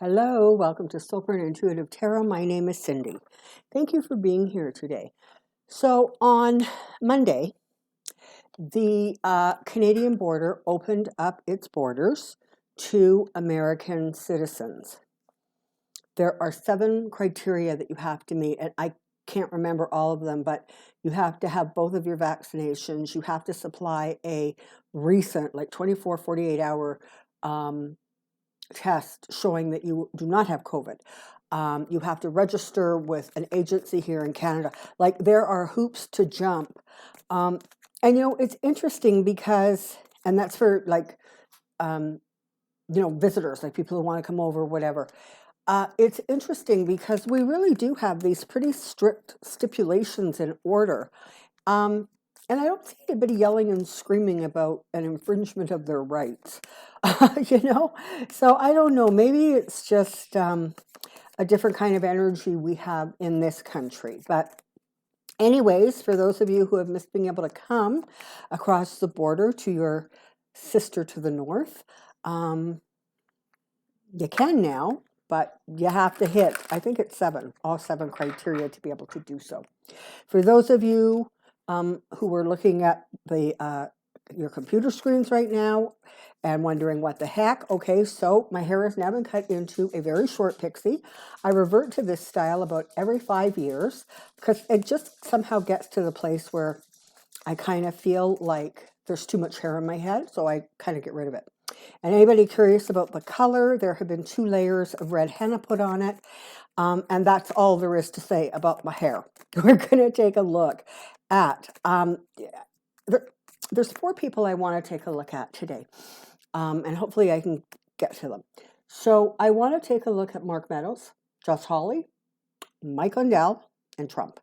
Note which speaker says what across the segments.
Speaker 1: Hello, welcome to Soulprint Intuitive Tarot. My name is Cindy. Thank you for being here today. So on Monday, the Canadian border opened up its borders to American citizens. There are 7 criteria that you have to meet, and I can't remember all of them, but you have to have both of your vaccinations. You have to supply a recent, like 24, 48-hour test showing that you do not have COVID. You have to register with an agency here in Canada. Like, there are hoops to jump. And it's interesting because, and that's for visitors, like people who want to come over, whatever. It's interesting because we really do have these pretty strict stipulations in order. And I don't see anybody yelling and screaming about an infringement of their rights, So I don't know, maybe it's just a different kind of energy we have in this country. But anyways, for those of you who have missed being able to come across the border to your sister to the north, you can now, but you have to hit, I think it's all 7 criteria to be able to do so. For those of you who are looking at your computer screens right now and wondering what the heck, okay, so my hair has now been cut into a very short pixie. I revert to this style about every 5 years because it just somehow gets to the place where I kind of feel like there's too much hair in my head, so I kind of get rid of it. And anybody curious about the color, there have been 2 layers of red henna put on it. And that's all there is to say about my hair. We're going to take a look at, there's 4 people I want to take a look at today. And hopefully I can get to them. So I want to take a look at Mark Meadows, Joss Hawley, Mike Lindell, and Trump.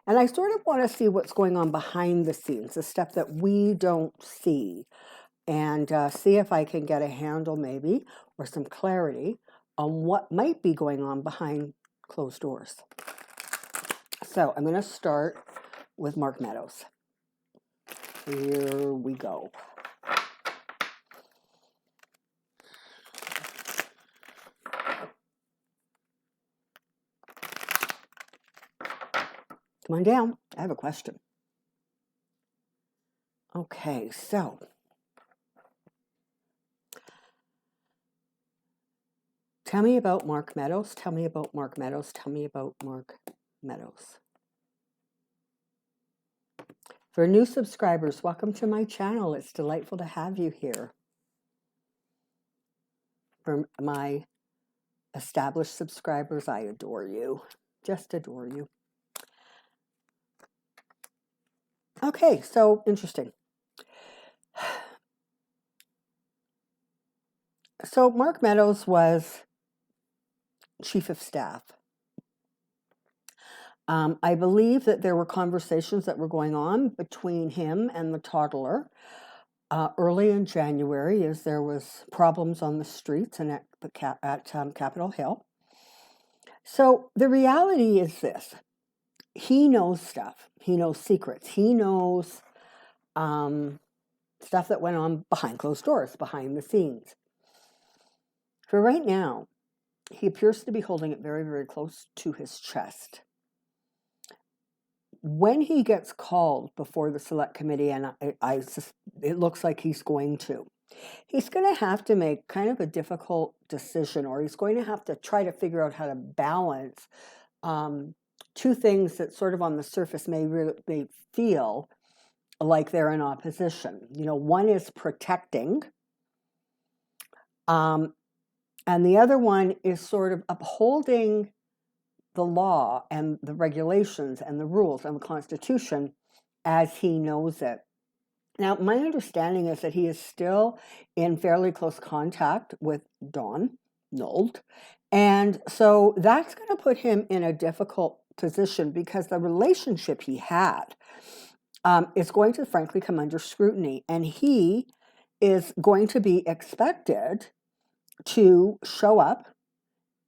Speaker 1: And I sort of want to see what's going on behind the scenes, the stuff that we don't see, and see if I can get a handle maybe or some clarity on what might be going on behind closed doors. So I'm going to start with Mark Meadows. Here we go. Come on down. I have a question. Okay, so tell me about Mark Meadows. Tell me about Mark Meadows. Tell me about Mark Meadows. For new subscribers, welcome to my channel. It's delightful to have you here. For my established subscribers, I adore you. Just adore you. Okay, so interesting. So Mark Meadows was chief of staff. I believe that there were conversations that were going on between him and the toddler early in January, as there was problems on the streets and at Capitol Hill. So the reality is this: he knows stuff. He knows secrets. He knows stuff that went on behind closed doors, behind the scenes. For right now, he appears to be holding it very, very close to his chest. When he gets called before the select committee, and it looks like he's going to have to make kind of a difficult decision, or he's going to have to try to figure out how to balance 2 things that sort of on the surface may feel like they're in opposition. One is protecting, and the other one is sort of upholding the law and the regulations and the rules and the Constitution as he knows it. Now, my understanding is that he is still in fairly close contact with Don Nold. And so that's going to put him in a difficult position because the relationship he had is going to frankly come under scrutiny. And he is going to be expected to show up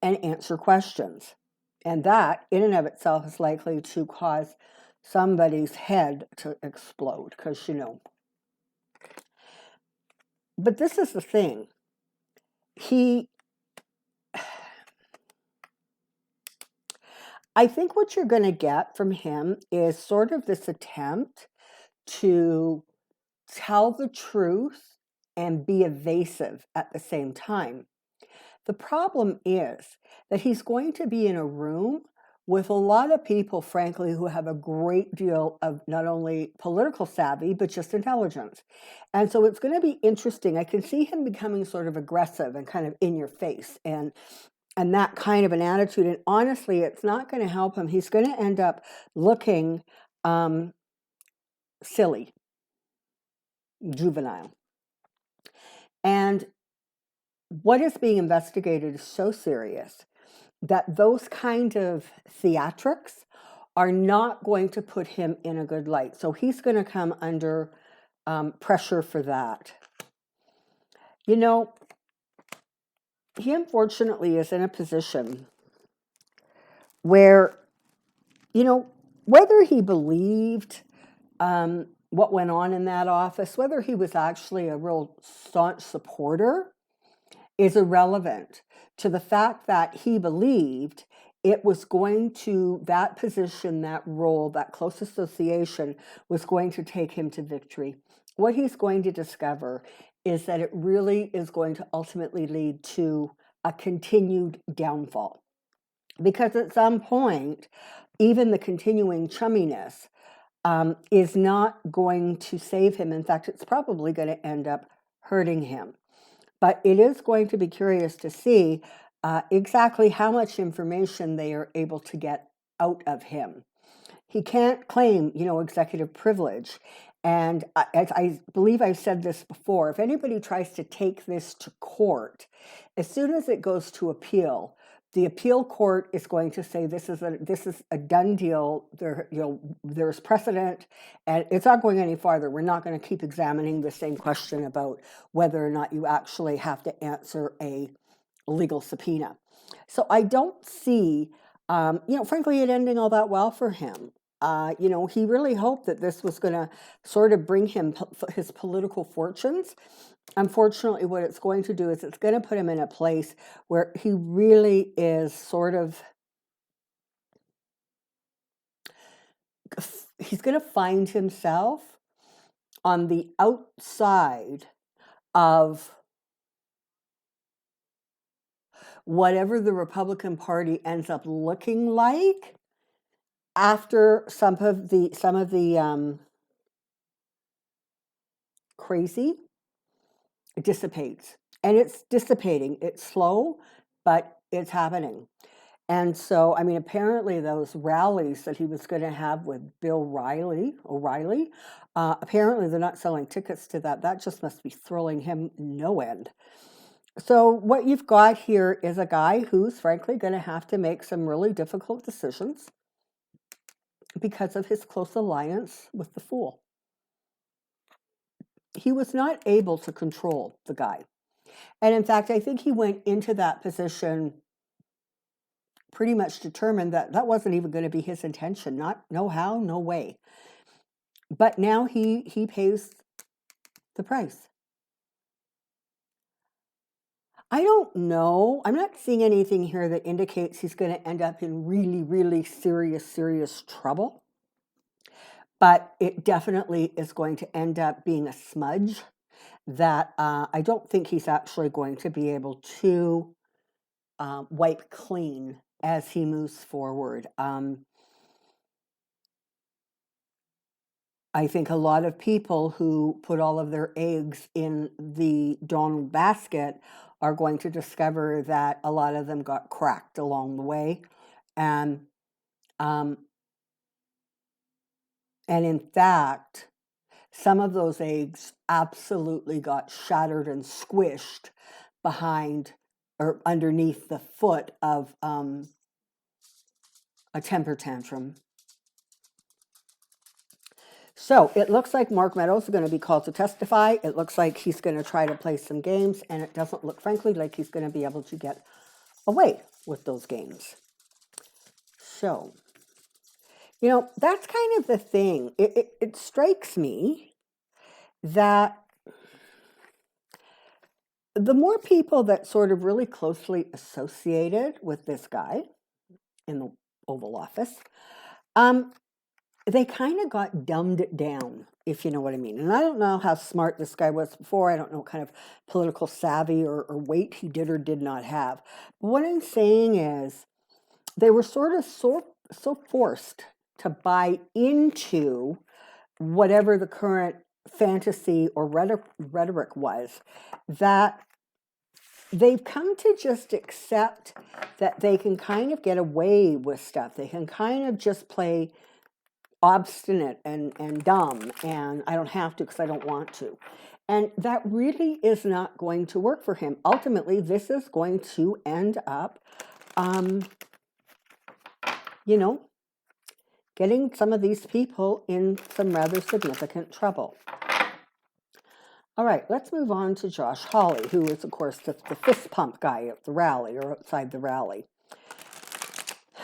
Speaker 1: and answer questions. And that, in and of itself, is likely to cause somebody's head to explode, because, But this is the thing. I think what you're going to get from him is sort of this attempt to tell the truth and be evasive at the same time. The problem is that he's going to be in a room with a lot of people, frankly, who have a great deal of not only political savvy, but just intelligence. And so it's going to be interesting. I can see him becoming sort of aggressive and kind of in your face and that kind of an attitude. And honestly, it's not going to help him. He's going to end up looking silly, juvenile. And what is being investigated is so serious that those kind of theatrics are not going to put him in a good light. So he's going to come under pressure for that. You know, he unfortunately is in a position where, you know, whether he believed what went on in that office, whether he was actually a real staunch supporter, is irrelevant to the fact that he believed it was going to, that position, that role, that close association was going to take him to victory. What he's going to discover is that it really is going to ultimately lead to a continued downfall. Because at some point, even the continuing chumminess is not going to save him. In fact, it's probably going to end up hurting him. But it is going to be curious to see exactly how much information they are able to get out of him. He can't claim, executive privilege. And as I believe I've said this before, if anybody tries to take this to court, as soon as it goes to appeal, the appeal court is going to say this is a done deal. There's precedent, and it's not going any farther. We're not going to keep examining the same question about whether or not you actually have to answer a legal subpoena. So I don't see, frankly, it ending all that well for him. He really hoped that this was going to sort of bring him his political fortunes. Unfortunately, what it's going to do is it's going to put him in a place where he really is sort of, he's going to find himself on the outside of whatever the Republican Party ends up looking like after some of the crazy dissipates. And it's dissipating. It's slow, but it's happening. And so, apparently those rallies that he was going to have with Bill O'Reilly, apparently they're not selling tickets to that. That just must be thrilling him no end. So what you've got here is a guy who's frankly going to have to make some really difficult decisions because of his close alliance with the Fool. He was not able to control the guy. And in fact, I think he went into that position pretty much determined that that wasn't even going to be his intention. No how, no way. But now he pays the price. I don't know. I'm not seeing anything here that indicates he's going to end up in really, really serious trouble. But it definitely is going to end up being a smudge that I don't think he's actually going to be able to wipe clean as he moves forward. I think a lot of people who put all of their eggs in the Donald basket are going to discover that a lot of them got cracked along the way. And in fact, some of those eggs absolutely got shattered and squished behind or underneath the foot of a temper tantrum. So it looks like Mark Meadows is going to be called to testify. It looks like he's going to try to play some games, and it doesn't look, frankly, like he's going to be able to get away with those games. So, that's kind of the thing. It strikes me that the more people that sort of really closely associated with this guy in the Oval Office, they kind of got dumbed down, if you know what I mean. And I don't know how smart this guy was before. I don't know what kind of political savvy or weight he did or did not have. But what I'm saying is they were sort of so forced to buy into whatever the current fantasy or rhetoric was, that they've come to just accept that they can kind of get away with stuff. They can kind of just play obstinate and dumb, and I don't have to because I don't want to. And that really is not going to work for him. Ultimately, this is going to end up, you know, getting some of these people in some rather significant trouble. All right, let's move on to Josh Hawley, who is, of course, the fist pump guy at the rally or outside the rally.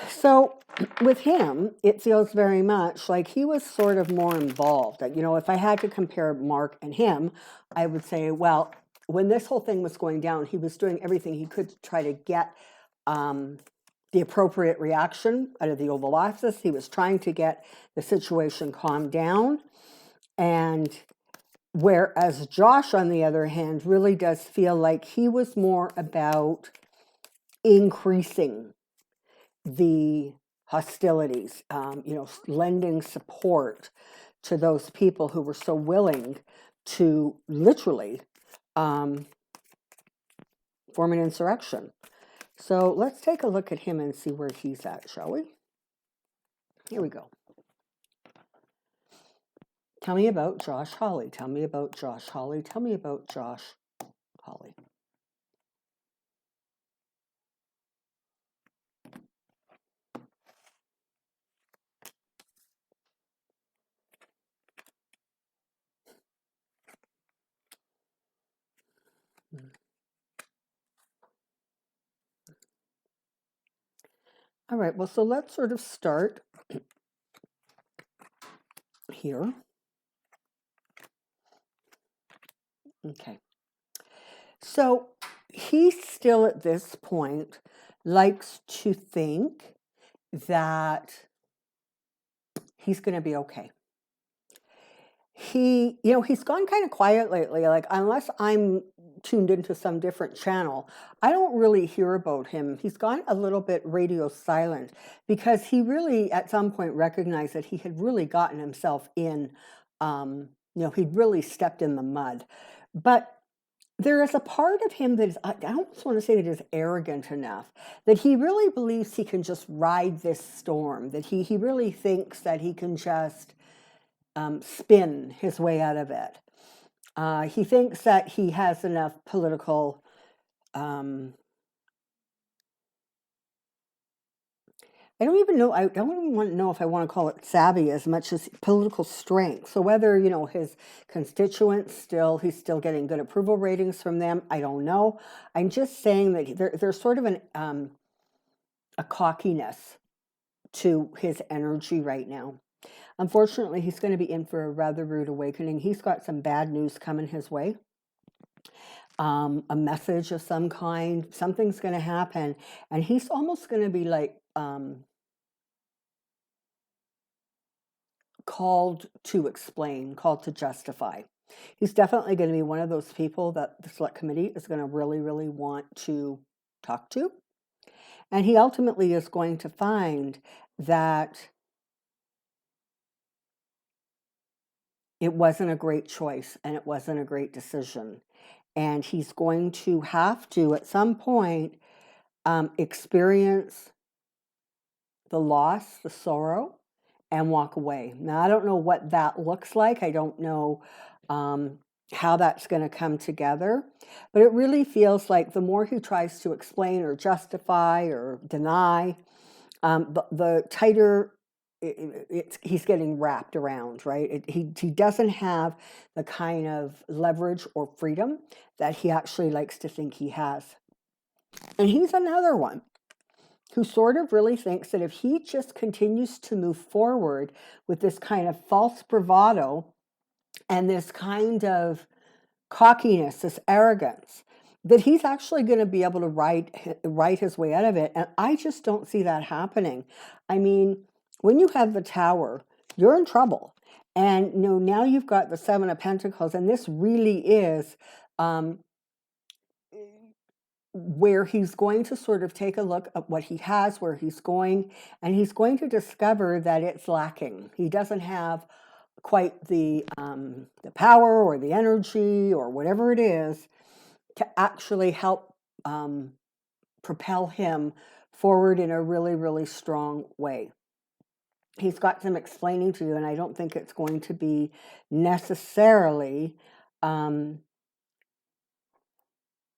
Speaker 1: So with him, it feels very much like he was sort of more involved. You know, if I had to compare Mark and him, I would say, well, when this whole thing was going down, he was doing everything he could to try to get the appropriate reaction out of the Oval Office. He was trying to get the situation calmed down. And whereas Josh, on the other hand, really does feel like he was more about increasing the hostilities, you know, lending support to those people who were so willing to literally form an insurrection. So let's take a look at him and see where he's at, shall we? Here we go. Tell me about Josh Hawley. Tell me about Josh Hawley. Tell me about Josh Hawley. All right, well, so let's sort of start here. Okay. So he still at this point likes to think that he's going to be okay. He, you know, he's gone kind of quiet lately. Like, unless I'm tuned into some different channel, I don't really hear about him. He's gone a little bit radio silent because he really, at some point, recognized that he had really gotten himself in, you know, he'd really stepped in the mud. But there is a part of him that is, I almost want to say that is arrogant enough that he really believes he can just ride this storm, that he really thinks that he can just spin his way out of it. He thinks that he has enough political I don't even know, I don't even want to know if I want to call it savvy as much as political strength. So whether, you know, his constituents he's still getting good approval ratings from them, I don't know. I'm just saying that there's sort of a cockiness to his energy right now. Unfortunately, he's going to be in for a rather rude awakening. He's got some bad news coming his way. A message of some kind, something's going to happen, and he's almost going to be like called to explain, called to justify. He's definitely going to be one of those people that the select committee is going to really, really want to talk to. And he ultimately is going to find that it wasn't a great choice and it wasn't a great decision. And he's going to have to, at some point, experience the loss, the sorrow, and walk away. Now, I don't know what that looks like. I don't know how that's going to come together. But it really feels like the more he tries to explain or justify or deny, the tighter he's getting wrapped around, right? He doesn't have the kind of leverage or freedom that he actually likes to think he has. And he's another one who sort of really thinks that if he just continues to move forward with this kind of false bravado and this kind of cockiness, this arrogance, that he's actually going to be able to write his way out of it. And I just don't see that happening. I mean, when you have the Tower, you're in trouble. And now you've got the Seven of Pentacles, and this really is where he's going to sort of take a look at what he has, where he's going, and he's going to discover that it's lacking. He doesn't have quite the power or the energy or whatever it is to actually help propel him forward in a really, really strong way. He's got some explaining to do, and I don't think it's going to be necessarily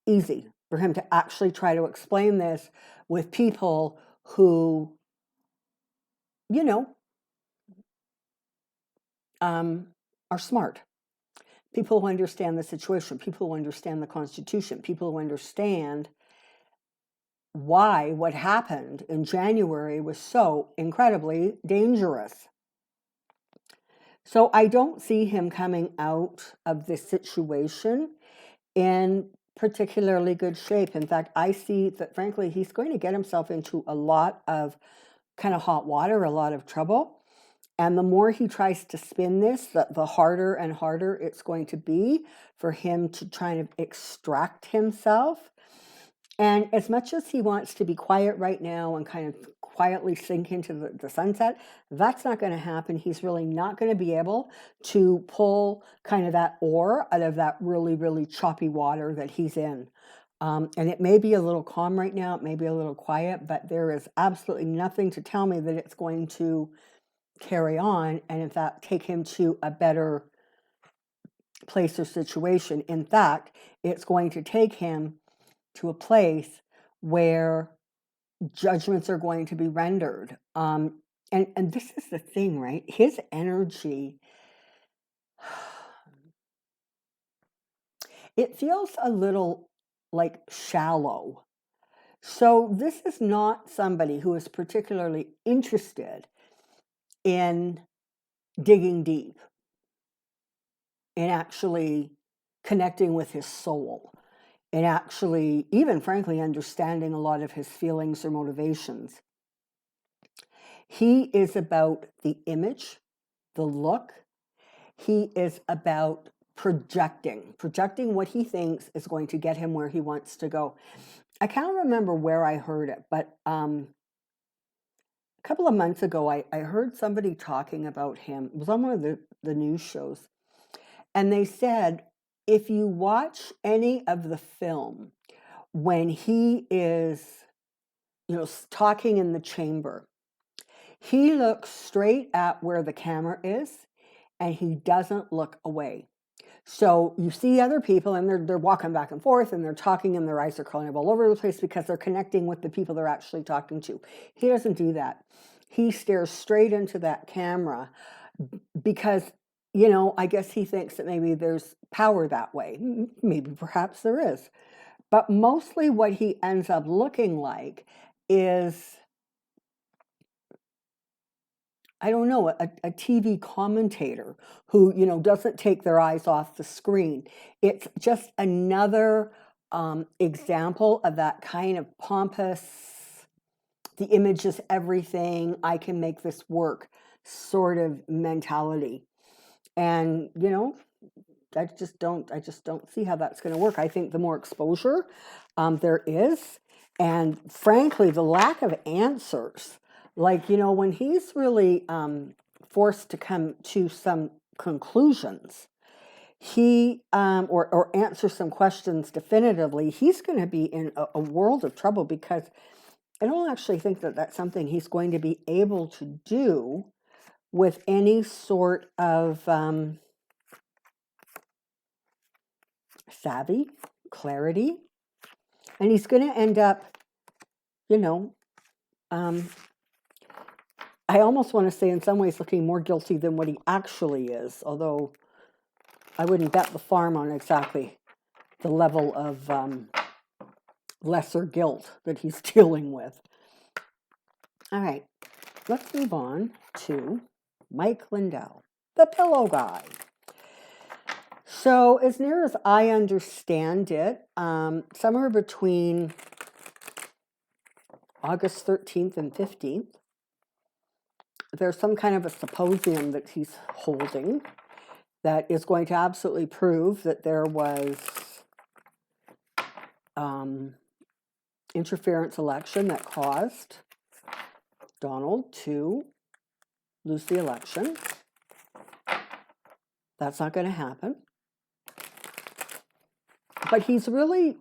Speaker 1: easy for him to actually try to explain this with people who, are smart. People who understand the situation, people who understand the Constitution, people who understand why what happened in January was so incredibly dangerous. So I don't see him coming out of this situation in particularly good shape. In fact, I see that, frankly, he's going to get himself into a lot of kind of hot water, a lot of trouble. And the more he tries to spin this, the harder and harder it's going to be for him to try to extract himself. And as much as he wants to be quiet right now and kind of quietly sink into the sunset, that's not going to happen. He's really not going to be able to pull kind of that oar out of that really, really choppy water that he's in. And it may be a little calm right now, it may be a little quiet, but there is absolutely nothing to tell me that it's going to carry on and, in fact, take him to a better place or situation. In fact, it's going to take him to a place where judgments are going to be rendered. And this is the thing, right? His energy, it feels a little like shallow. So this is not somebody who is particularly interested in digging deep, in actually connecting with his soul, and actually, even frankly, understanding a lot of his feelings or motivations. He is about the image, the look. He is about projecting what he thinks is going to get him where he wants to go. I can't remember where I heard it, but a couple of months ago, I heard somebody talking about him. It was on one of the news shows. And they said, if you watch any of the film when he is, talking in the chamber, he looks straight at where the camera is and he doesn't look away. So you see other people and they're walking back and forth and they're talking and their eyes are crawling all over the place because they're connecting with the people they're actually talking to. He doesn't do that. He stares straight into that camera because, I guess he thinks that maybe there's power that way. Maybe perhaps there is. But mostly what he ends up looking like is, I don't know, a TV commentator who, doesn't take their eyes off the screen. It's just another example of that kind of pompous, the image is everything, I can make this work sort of mentality. And, I just don't see how that's going to work. I think the more exposure there is, and frankly, the lack of answers, like, when he's really forced to come to some conclusions, he or answer some questions definitively, he's going to be in a world of trouble because I don't actually think that that's something he's going to be able to do with any sort of savvy, clarity, and he's going to end up, I almost want to say in some ways looking more guilty than what he actually is, although I wouldn't bet the farm on exactly the level of lesser guilt that he's dealing with. All right, let's move on to Mike Lindell, the pillow guy. So as near as I understand it, somewhere between August 13th and 15th, there's some kind of a symposium that he's holding that is going to absolutely prove that there was interference election that caused Donald to lose the election. That's not going to happen. But he's really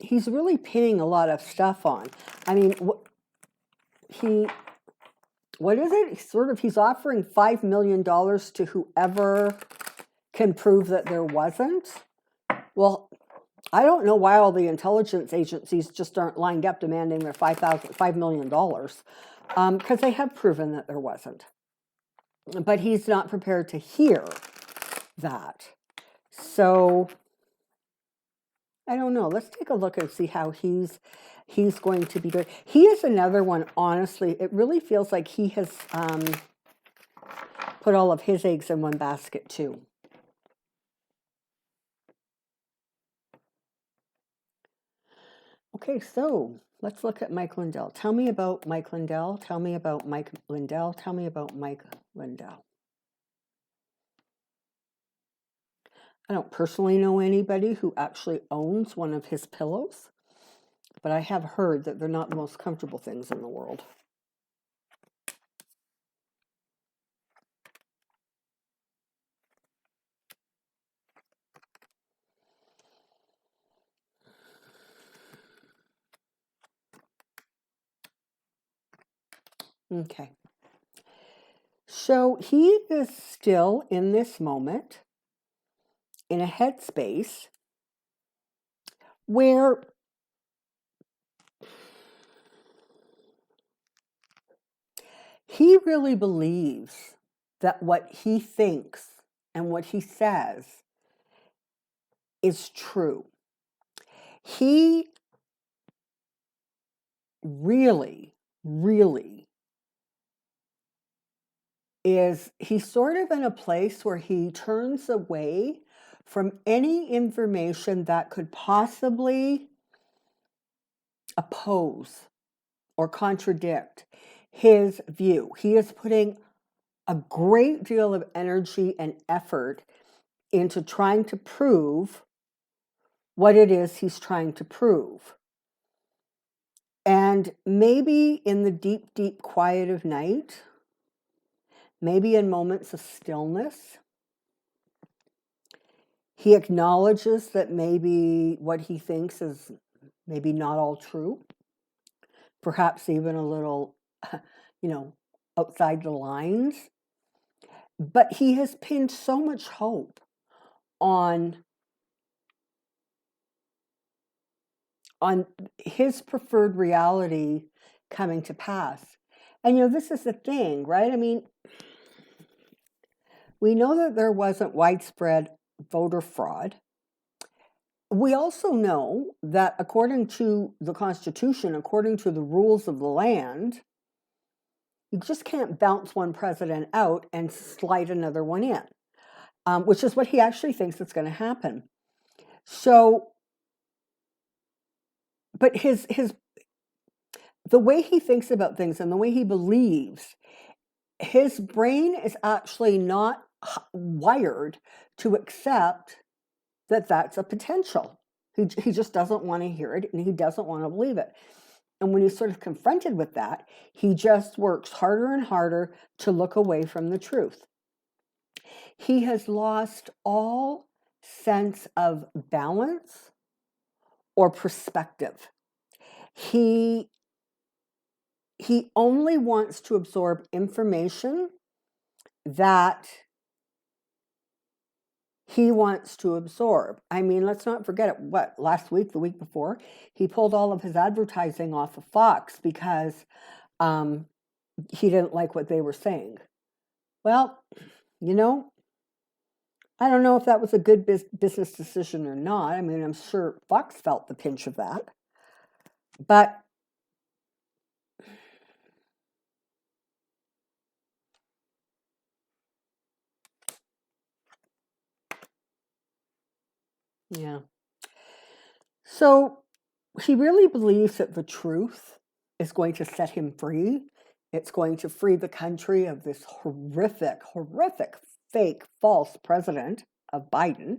Speaker 1: pinning a lot of stuff on. I mean, what is it? He's offering $5 million to whoever can prove that there wasn't. Well, I don't know why all the intelligence agencies just aren't lined up demanding their $5 million, because they have proven that there wasn't. But he's not prepared to hear that. So I don't know. Let's take a look and see how he's going to be doing. He is another one, honestly. It really feels like he has put all of his eggs in one basket too. Okay, so let's look at Mike Lindell. Tell me about Mike Lindell. Tell me about Mike Lindell. Tell me about Mike Lindell. I don't personally know anybody who actually owns one of his pillows, but I have heard that they're not the most comfortable things in the world. Okay. So he is still in this moment in a headspace where he really believes that what he thinks and what he says is true. He really, really he's sort of in a place where he turns away from any information that could possibly oppose or contradict his view. He is putting a great deal of energy and effort into trying to prove what it is he's trying to prove. And maybe in the deep, deep quiet of night, maybe in moments of stillness, he acknowledges that maybe what he thinks is maybe not all true, perhaps even a little, outside the lines. But he has pinned so much hope on his preferred reality coming to pass. And this is the thing, right? I mean, we know that there wasn't widespread voter fraud. We also know that according to the Constitution, according to the rules of the land, you just can't bounce one president out and slide another one in, which is what he actually thinks is going to happen. So, but the way he thinks about things and the way he believes, his brain is actually not wired to accept that that's a potential. He just doesn't want to hear it, and he doesn't want to believe it. And when he's sort of confronted with that, he just works harder and harder to look away from the truth. He has lost all sense of balance or perspective. He only wants to absorb information that he wants to absorb. I mean, let's not forget it. Last week, the week before, he pulled all of his advertising off of Fox because he didn't like what they were saying. Well, I don't know if that was a good business decision or not. I mean, I'm sure Fox felt the pinch of that. But Yeah. So he really believes that the truth is going to set him free. It's going to free the country of this horrific, fake, false president of Biden.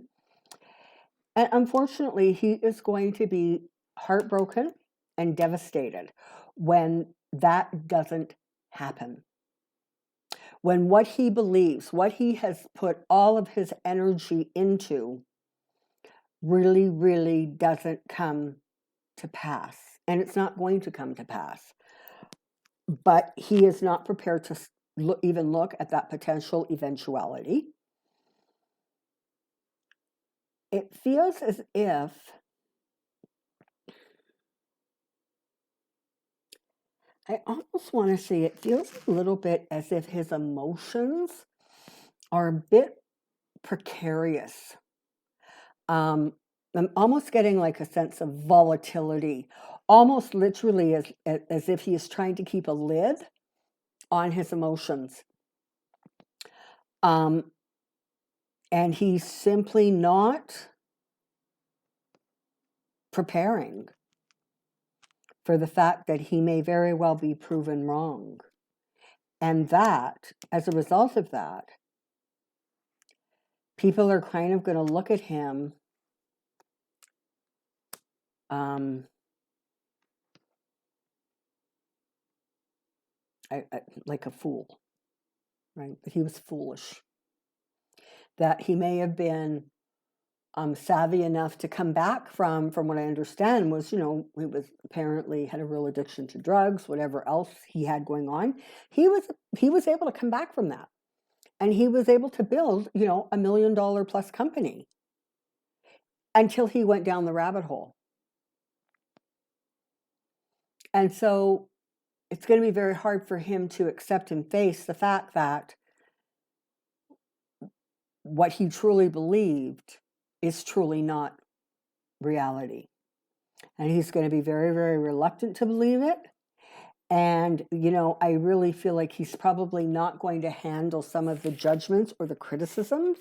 Speaker 1: And unfortunately, he is going to be heartbroken and devastated when that doesn't happen. When what he believes, what he has put all of his energy into, really doesn't come to pass. And it's not going to come to pass. But he is not prepared to even look at that potential eventuality. It feels as if I almost want to say it feels a little bit as if his emotions are a bit precarious. I'm almost getting like a sense of volatility, almost literally as if he is trying to keep a lid on his emotions. And he's simply not preparing for the fact that he may very well be proven wrong. And that, as a result of that, people are kind of going to look at him like a fool, right? That he was foolish. That he may have been savvy enough to come back from what I understand was, he was apparently had a real addiction to drugs, whatever else he had going on. He was able to come back from that. And he was able to build, a $1 million plus company until he went down the rabbit hole. And so it's going to be very hard for him to accept and face the fact that what he truly believed is truly not reality. And he's going to be very, very reluctant to believe it. And, I really feel like he's probably not going to handle some of the judgments or the criticisms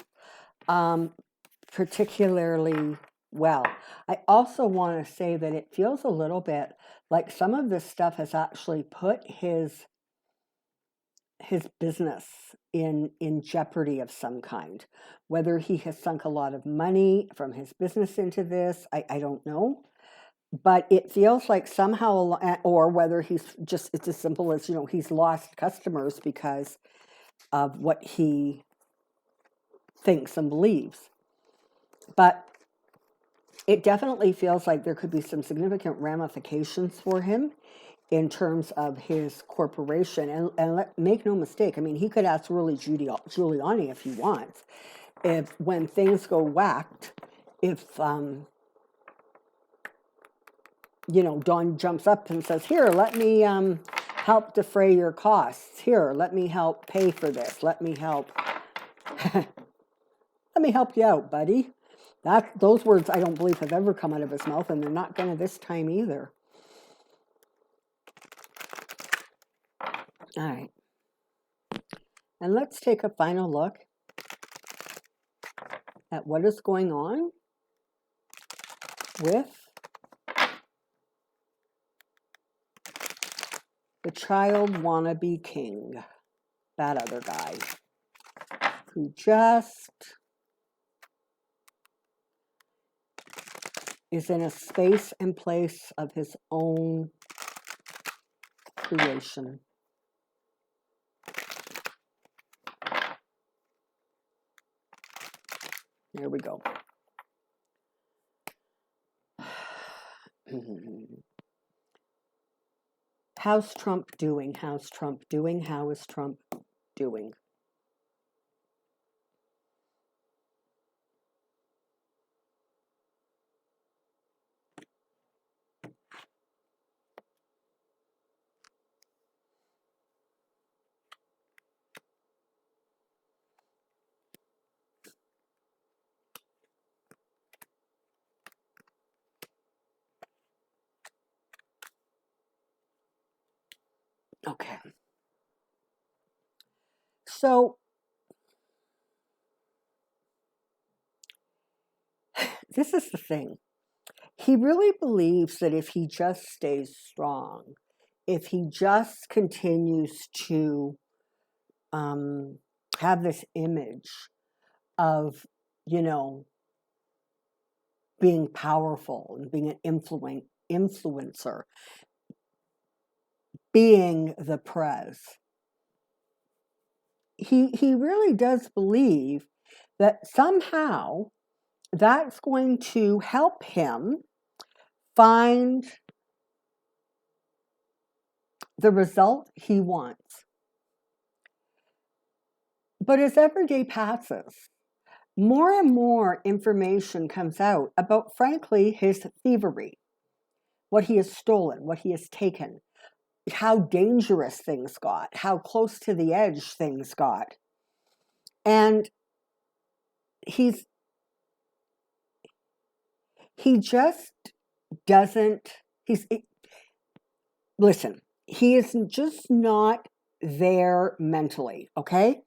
Speaker 1: particularly well. I also want to say that it feels a little bit like some of this stuff has actually put his business in jeopardy of some kind. Whether he has sunk a lot of money from his business into this, I don't know. But it feels like somehow, or whether it's as simple as, he's lost customers because of what he thinks and believes. But it definitely feels like there could be some significant ramifications for him in terms of his corporation. And make no mistake, I mean, he could ask Rudy Giuliani if he wants. If when things go whacked, if Don jumps up and says, "Here, let me help defray your costs. Here, let me help pay for this. Let me help let me help you out, buddy." Those words I don't believe have ever come out of his mouth, and they're not going to this time either. All right. And let's take a final look at what is going on with the child wannabe king, that other guy, who just is in a space and place of his own creation. There we go. How's Trump doing? How's Trump doing? How is Trump doing? Okay. So this is the thing. He really believes that if he just stays strong, if he just continues to have this image of, being powerful and being an influencer, being the prez, he really does believe that somehow that's going to help him find the result he wants. But as every day passes, more and more information comes out about, frankly, his thievery, what he has stolen, what he has taken, how dangerous things got, how close to the edge things got. And he just doesn't, listen, he is just not there mentally, okay?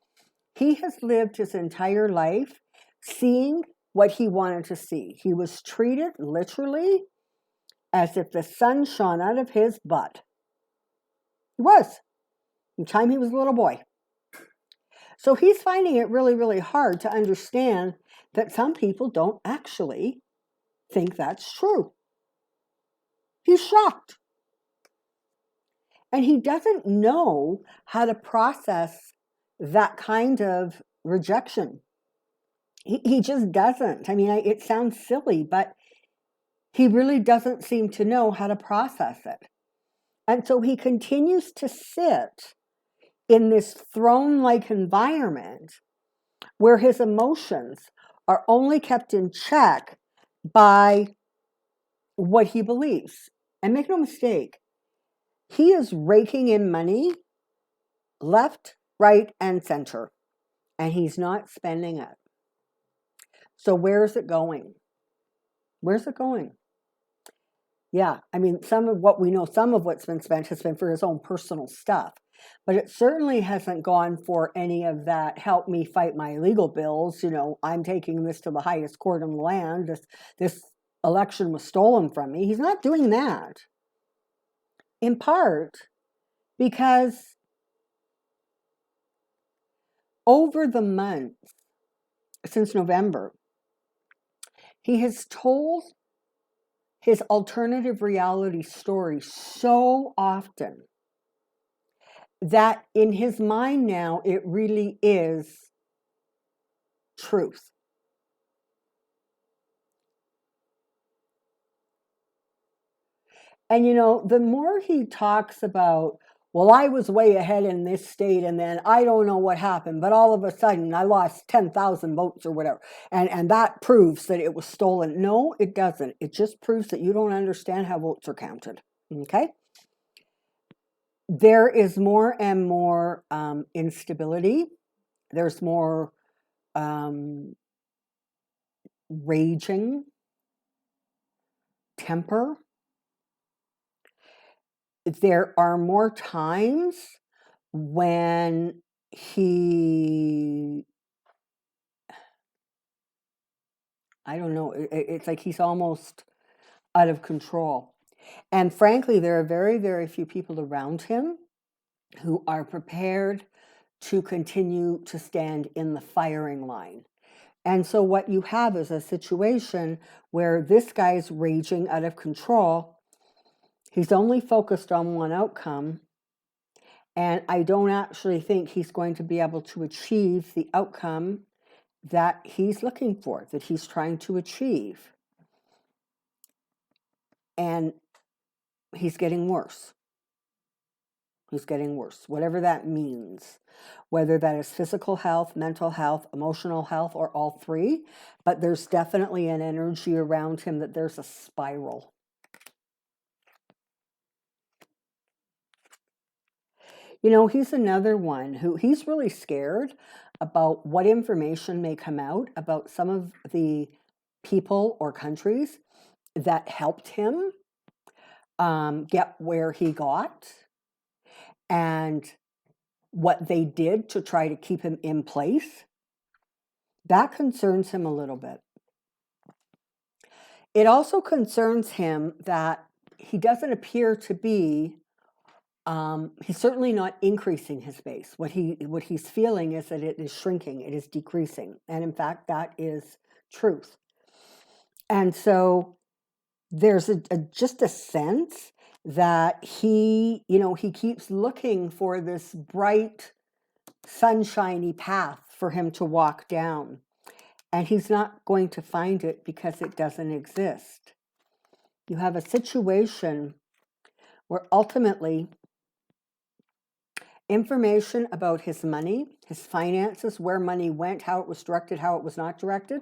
Speaker 1: He has lived his entire life seeing what he wanted to see. He was treated literally as if the sun shone out of his butt. He was, from the time he was a little boy. So he's finding it really, really hard to understand that some people don't actually think that's true. He's shocked. And he doesn't know how to process that kind of rejection. He just doesn't. I mean, it sounds silly, but he really doesn't seem to know how to process it. And so he continues to sit in this throne-like environment where his emotions are only kept in check by what he believes. And make no mistake, he is raking in money left, right, and center, and he's not spending it. So where is it going? Where's it going? Yeah, I mean, some of what we know, some of what's been spent has been for his own personal stuff, but it certainly hasn't gone for any of that, help me fight my legal bills, I'm taking this to the highest court in the land, this election was stolen from me. He's not doing that. In part because over the months, since November, he has told his alternative reality story so often that in his mind now, it really is truth. And, the more he talks about, well, I was way ahead in this state, and then I don't know what happened, but all of a sudden I lost 10,000 votes or whatever. And that proves that it was stolen. No, it doesn't. It just proves that you don't understand how votes are counted. Okay? There is more and more instability. There's more raging, temper. There are more times when I don't know, it's like he's almost out of control. And frankly, there are very, very few people around him who are prepared to continue to stand in the firing line. And so what you have is a situation where this guy's raging out of control. He's only focused on one outcome. And I don't actually think he's going to be able to achieve the outcome that he's looking for, that he's trying to achieve. And he's getting worse. He's getting worse, whatever that means, whether that is physical health, mental health, emotional health, or all three. But there's definitely an energy around him that there's a spiral. He's another one who he's really scared about what information may come out about some of the people or countries that helped him get where he got and what they did to try to keep him in place. That concerns him a little bit. It also concerns him that he doesn't appear to be, he's certainly not increasing his base. What he's feeling is that it is shrinking, it is decreasing. And in fact, that is truth. And so there's just a sense that he keeps looking for this bright, sunshiny path for him to walk down. And he's not going to find it because it doesn't exist. You have a situation where ultimately information about his money, his finances, where money went, how it was directed, how it was not directed,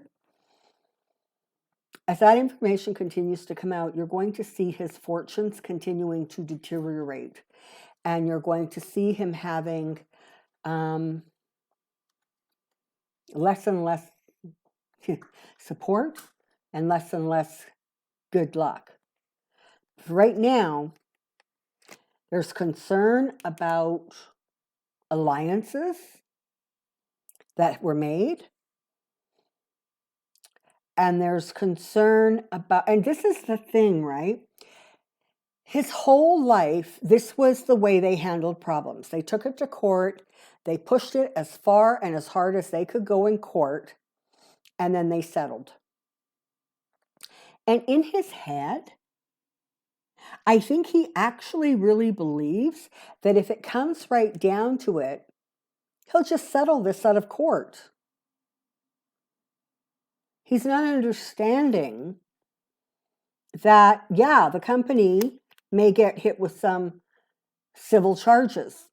Speaker 1: as that information continues to come out, you're going to see his fortunes continuing to deteriorate. And you're going to see him having less and less support and less good luck. Right now, there's concern about alliances that were made. And there's concern about, and this is the thing, right? His whole life, this was the way they handled problems. They took it to court. They pushed it as far and as hard as they could go in court. And then they settled. And in his head, I think he actually really believes that if it comes right down to it, he'll just settle this out of court. He's not understanding that, yeah, the company may get hit with some civil charges.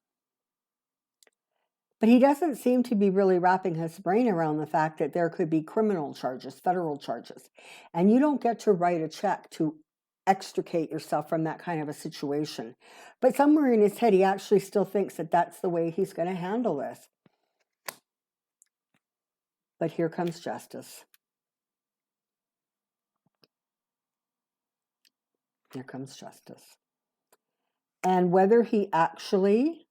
Speaker 1: But he doesn't seem to be really wrapping his brain around the fact that there could be criminal charges, federal charges. And you don't get to write a check to extricate yourself from that kind of a situation. But somewhere in his head, he actually still thinks that that's the way he's going to handle this. But here comes justice. Here comes justice. And whether he actually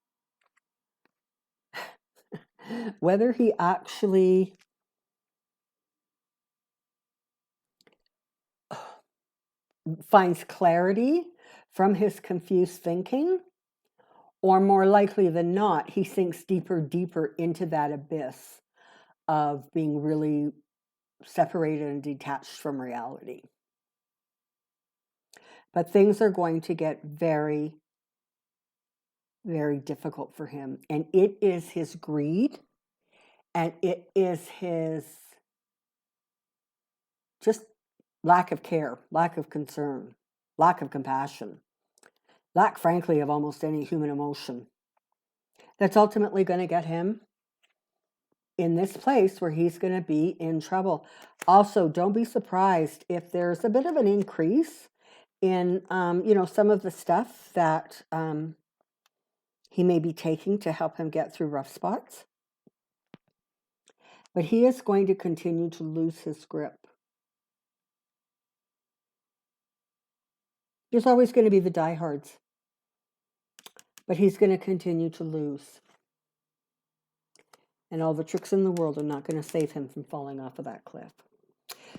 Speaker 1: finds clarity from his confused thinking, or more likely than not, he sinks deeper into that abyss of being really separated and detached from reality. But things are going to get very, very difficult for him. And it is his greed, and it is his just lack of care, lack of concern, lack of compassion, lack, frankly, of almost any human emotion that's ultimately going to get him in this place where he's going to be in trouble. Also, don't be surprised if there's a bit of an increase in, some of the stuff that he may be taking to help him get through rough spots. But he is going to continue to lose his grip. There's always going to be the diehards, but he's going to continue to lose. And all the tricks in the world are not going to save him from falling off of that cliff.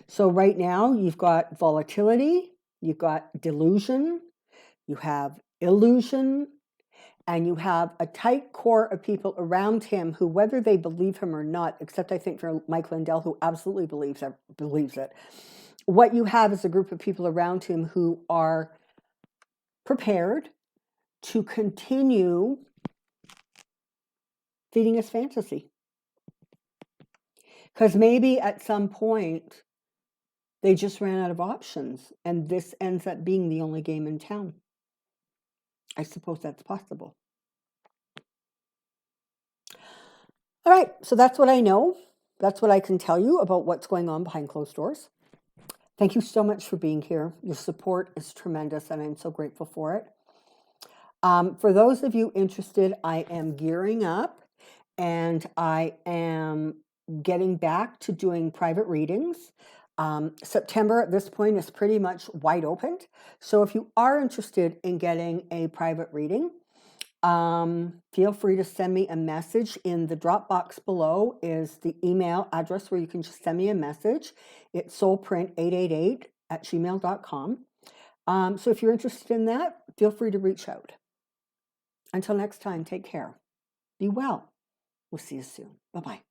Speaker 1: So right now, you've got volatility, you've got delusion, you have illusion, and you have a tight core of people around him who, whether they believe him or not, except I think for Mike Lindell, who absolutely believes it, what you have is a group of people around him who are prepared to continue feeding his fantasy. Because maybe at some point, they just ran out of options, and this ends up being the only game in town. I suppose that's possible. All right, so that's what I know. That's what I can tell you about what's going on behind closed doors. Thank you so much for being here. Your support is tremendous, and I'm so grateful for it. For those of you interested, I am gearing up, and I am getting back to doing private readings. September at this point is pretty much wide open. So if you are interested in getting a private reading, feel free to send me a message. In the drop box below is the email address where you can just send me a message. It's soulprint888 @gmail.com. So if you're interested in that, feel free to reach out. Until next time, take care. Be well. We'll see you soon. Bye-bye.